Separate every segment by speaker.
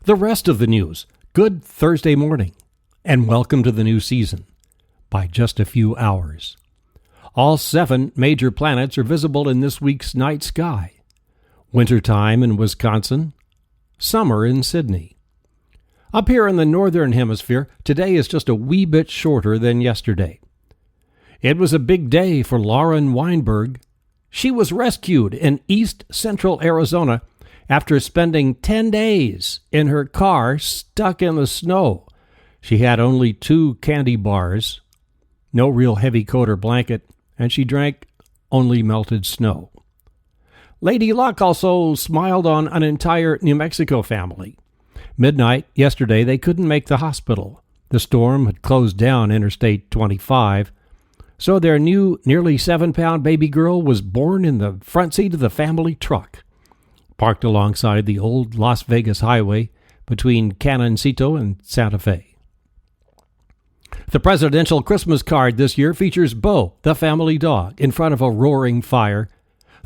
Speaker 1: The rest of the news. Good Thursday morning, and welcome to the new season by just a few hours. All 7 major planets are visible in this week's night sky. Wintertime in Wisconsin, summer in Sydney. Up here in the northern hemisphere, today is just a wee bit shorter than yesterday. It was a big day for Lauren Weinberg. She was rescued in east central Arizona after spending 10 days in her car stuck in the snow. She had only 2 candy bars, no real heavy coat or blanket, and she drank only melted snow. Lady Luck also smiled on an entire New Mexico family. Midnight yesterday, they couldn't make the hospital. The storm had closed down Interstate 25, so their new nearly 7-pound baby girl was born in the front seat of the family truck, parked alongside the old Las Vegas highway between Canoncito and Santa Fe. The presidential Christmas card this year features Bo, the family dog, in front of a roaring fire,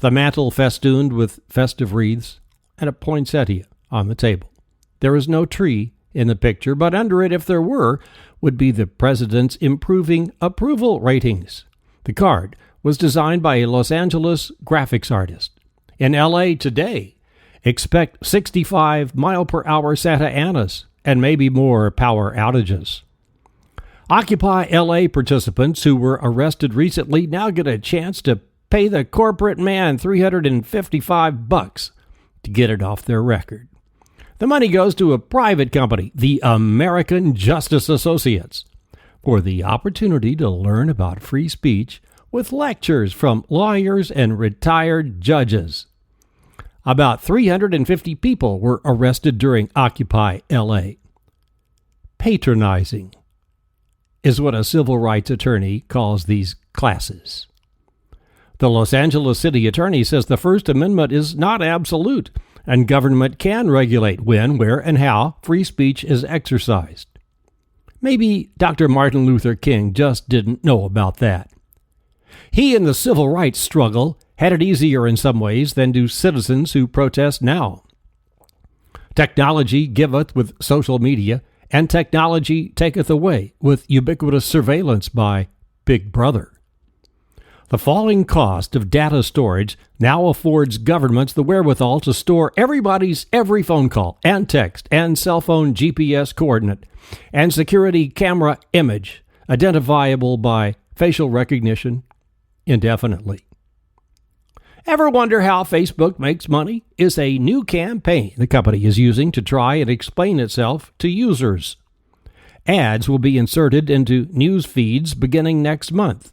Speaker 1: the mantel festooned with festive wreaths, and a poinsettia on the table. There is no tree in the picture, but under it, if there were, would be the president's improving approval ratings. The card was designed by a Los Angeles graphics artist. In L.A. today, expect 65-mile-per-hour Santa Anas and maybe more power outages. Occupy L.A. participants who were arrested recently now get a chance to pay the corporate man $355 to get it off their record. The money goes to a private company, the American Justice Associates, for the opportunity to learn about free speech with lectures from lawyers and retired judges. About 350 people were arrested during Occupy L.A. Patronizing is what a civil rights attorney calls these classes. The Los Angeles City Attorney says the First Amendment is not absolute, and government can regulate when, where, and how free speech is exercised. Maybe Dr. Martin Luther King just didn't know about that. He and the civil rights struggle had it easier in some ways than do citizens who protest now. Technology giveth with social media, and technology taketh away with ubiquitous surveillance by Big Brother. The falling cost of data storage now affords governments the wherewithal to store everybody's every phone call and text and cell phone GPS coordinate and security camera image identifiable by facial recognition indefinitely. Ever wonder how Facebook makes money? Is a new campaign the company is using to try and explain itself to users. Ads will be inserted into news feeds beginning next month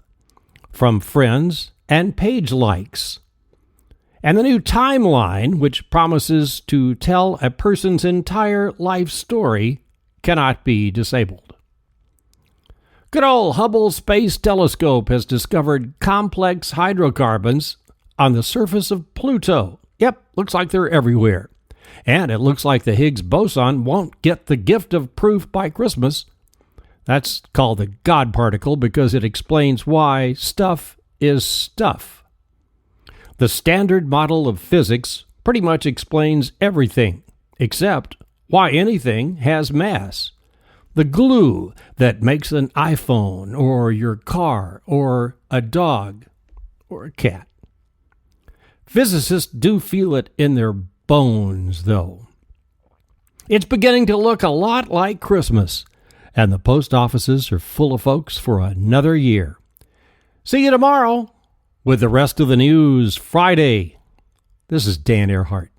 Speaker 1: from friends and page likes. And the new timeline, which promises to tell a person's entire life story, cannot be disabled. Good old Hubble Space Telescope has discovered complex hydrocarbons on the surface of Pluto. Yep, looks like they're everywhere. And it looks like the Higgs boson won't get the gift of proof by Christmas. That's called the God particle because it explains why stuff is stuff. The standard model of physics pretty much explains everything, except why anything has mass. The glue that makes an iPhone or your car or a dog or a cat. Physicists do feel it in their bones, though. It's beginning to look a lot like Christmas, and the post offices are full of folks for another year. See you tomorrow with the rest of the news Friday. This is Dan Earhart.